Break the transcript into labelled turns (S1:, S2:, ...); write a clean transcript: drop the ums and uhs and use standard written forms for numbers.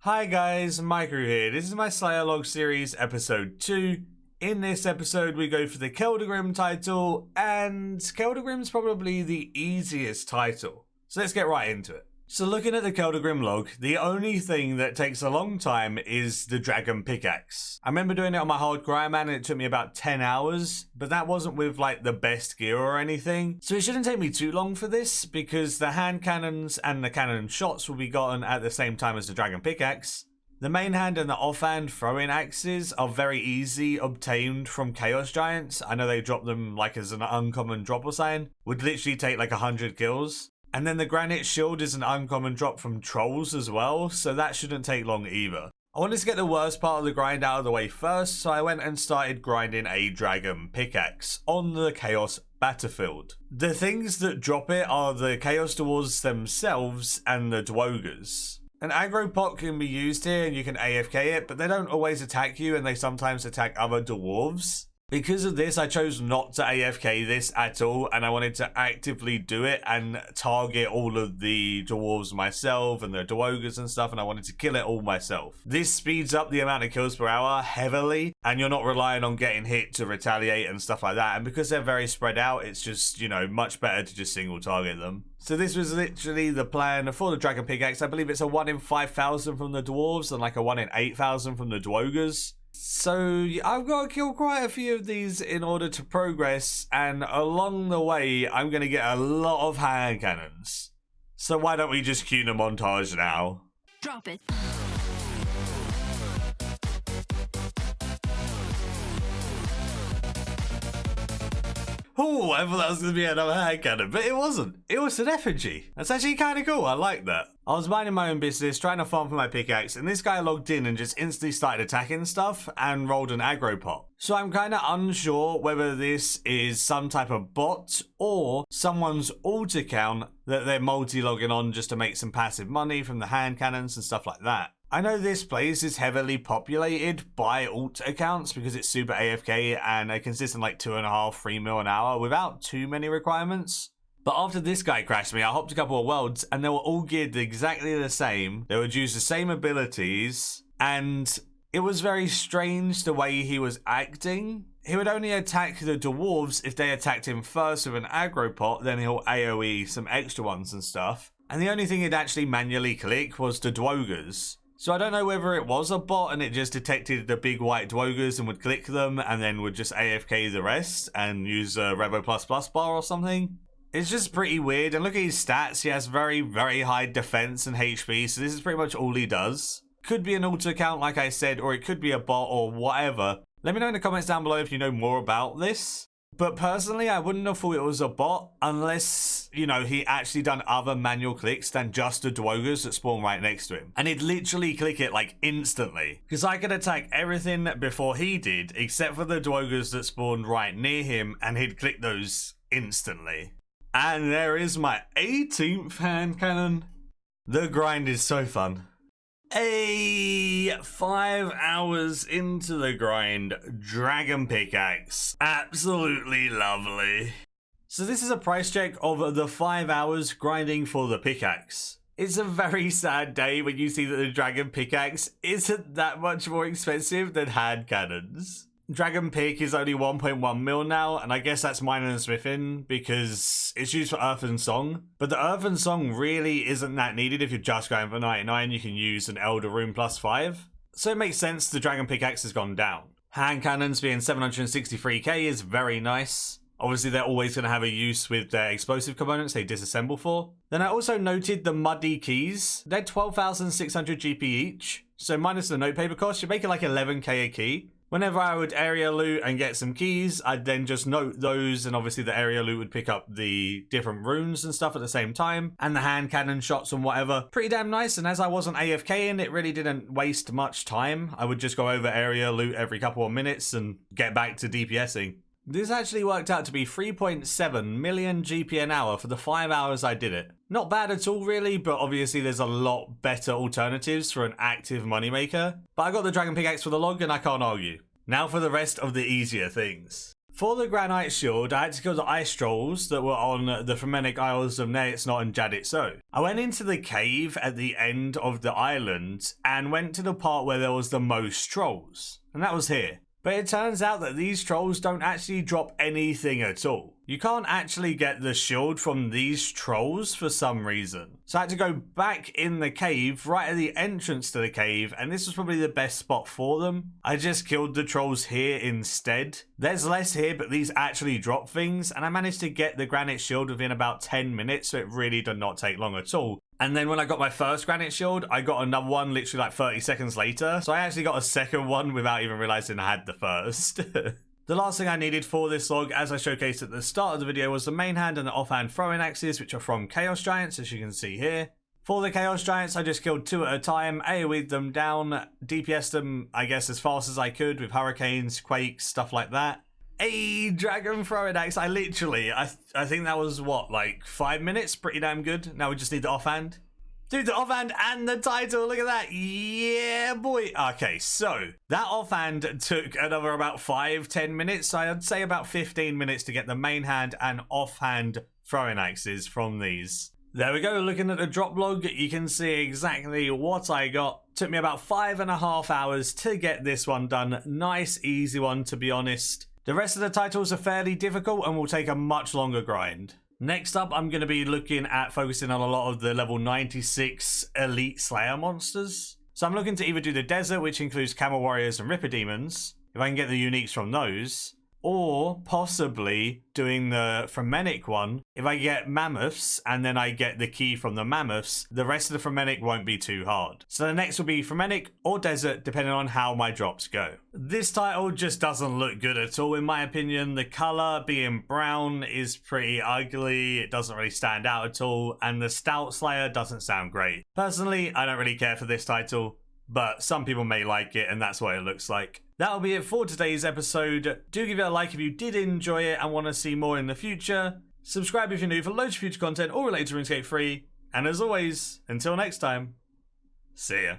S1: Hi guys, Maikeru here. This is my Slayer Log series episode 2. In this episode we go for the Keldagrim title, and Keldagrim's probably the easiest title. So let's get right into it. So looking at the Keldagrim log, the only thing that takes a long time is the dragon pickaxe. I remember doing it on my hard grind man and it took me about 10 hours, but that wasn't with like the best gear or anything. So it shouldn't take me too long for this because the hand cannons and the cannon shots will be gotten at the same time as the dragon pickaxe. The main hand and the offhand throwing axes are very easy obtained from chaos giants. I know they drop them like as an uncommon drop or something. Would literally take like 100 kills. And then the granite shield is an uncommon drop from trolls as well, so that shouldn't take long either. I wanted to get the worst part of the grind out of the way first, so I went and started grinding a dragon pickaxe on the chaos battlefield. The things that drop it are the chaos dwarves themselves and the dwogers. An aggro pot can be used here and you can AFK it, but they don't always attack you and they sometimes attack other dwarves. Because of this, I chose not to AFK this at all, and I wanted to actively do it and target all of the dwarves myself and the dwogers and stuff, and I wanted to kill it all myself. This speeds up the amount of kills per hour heavily, and you're not relying on getting hit to retaliate and stuff like that, and because they're very spread out, it's just, you know, much better to just single target them. So this was literally the plan for the dragon pickaxe. I believe it's a 1 in 5,000 from the dwarves and like a 1 in 8,000 from the dwogers. So I've got to kill quite a few of these in order to progress, and along the way I'm going to get a lot of hand cannons. So why don't we just cue the montage now?
S2: Drop it.
S1: Oh, I thought that was going to be another hand cannon, but it wasn't. It was an effigy. That's actually kind of cool. I like that. I was minding my own business, trying to farm for my pickaxe, and this guy logged in and just instantly started attacking stuff and rolled an aggro pot. So I'm kind of unsure whether this is some type of bot or someone's alt account that they're multi-logging on just to make some passive money from the hand cannons and stuff like that. I know this place is heavily populated by alt accounts because it's super AFK and they consist in like 2.5, 3 mil an hour without too many requirements. But after this guy crashed me, I hopped a couple of worlds and they were all geared exactly the same. They would use the same abilities and it was very strange the way he was acting. He would only attack the dwarves if they attacked him first with an aggro pot, then he'll AoE some extra ones and stuff. And the only thing he'd actually manually click was the dwogers. So I don't know whether it was a bot and it just detected the big white dwogers and would click them and then would just AFK the rest and use a Revo++ bar or something. It's just pretty weird, and look at his stats. He has very, very high defense and HP, so this is pretty much all he does. Could be an alt account like I said, or it could be a bot or whatever. Let me know in the comments down below if you know more about this. But personally, I wouldn't have thought it was a bot unless, you know, he actually done other manual clicks than just the dwogers that spawn right next to him. And he'd literally click it like instantly. Because I could attack everything before he did, except for the dwogers that spawned right near him, and he'd click those instantly. And there is my 18th hand cannon. The grind is so fun. 5 hours into the grind, dragon pickaxe. Absolutely lovely. So this is a price check of the 5 hours grinding for the pickaxe. It's a very sad day when you see that the dragon pickaxe isn't that much more expensive than hand cannons. Dragon pick is only 1.1 mil now, and I guess that's mining and smithing because it's used for earth and song. But the earth and song really isn't that needed if you're just going for 99. You can use an elder rune +5. So it makes sense the dragon pickaxe has gone down. Hand cannons being 763k is very nice. Obviously they're always going to have a use with their explosive components they disassemble for. Then I also noted the muddy keys. They're 12,600 GP each. So minus the notepaper cost, you're making like 11k a key. Whenever I would area loot and get some keys, I'd then just note those, and obviously the area loot would pick up the different runes and stuff at the same time, and the hand cannon shots and whatever. Pretty damn nice, and as I wasn't AFKing, it really didn't waste much time. I would just go over area loot every couple of minutes and get back to DPSing. This actually worked out to be 3.7 million GP an hour for the 5 hours I did it. Not bad at all really, but obviously there's a lot better alternatives for an active moneymaker. But I got the dragon pickaxe for the log and I can't argue. Now for the rest of the easier things. For the Granite Shield, I had to kill the ice trolls that were on the Fremennik Isles of Neitsnot and Jaditso. I went into the cave at the end of the island and went to the part where there was the most trolls, and that was here. But it turns out that these trolls don't actually drop anything at all. You can't actually get the shield from these trolls for some reason. So I had to go back in the cave, right at the entrance to the cave, and this was probably the best spot for them. I just killed the trolls here instead. There's less here, but these actually drop things, and I managed to get the granite shield within about 10 minutes, so it really did not take long at all. And then when I got my first granite shield, I got another one literally like 30 seconds later. So I actually got a second one without even realizing I had the first. The last thing I needed for this log, as I showcased at the start of the video, was the main hand and the offhand throwing axes, which are from Chaos Giants, as you can see here. For the Chaos Giants, I just killed 2 at a time, AoE'd them down, DPS'd them, I guess, as fast as I could with hurricanes, quakes, stuff like that. A dragon throwing axe, I think that was what, like 5 minutes? Pretty damn good. Now we just need the offhand. Dude, the offhand and the title, look at that. Yeah, boy. Okay, so that offhand took another about 5-10 minutes. So I'd say about 15 minutes to get the main hand and offhand throwing axes from these. There we go, looking at the drop log, you can see exactly what I got. Took me about 5.5 hours to get this one done. Nice, easy one, to be honest. The rest of the titles are fairly difficult and will take a much longer grind. Next up, I'm going to be looking at focusing on a lot of the level 96 Elite Slayer monsters. So I'm looking to either do the Desert, which includes Camel Warriors and Ripper Demons, if I can get the uniques from those, or possibly doing the Fremennik one. If I get Mammoths and then I get the key from the Mammoths, the rest of the Fremennik won't be too hard. So the next will be Fremennik or Desert, depending on how my drops go. This title just doesn't look good at all, in my opinion. The color being brown is pretty ugly. It doesn't really stand out at all. And the Stout Slayer doesn't sound great. Personally, I don't really care for this title, but some people may like it, and that's what it looks like. That'll be it for today's episode. Do give it a like if you did enjoy it and want to see more in the future. Subscribe if you're new for loads of future content all related to RuneScape 3. And as always, until next time, see ya.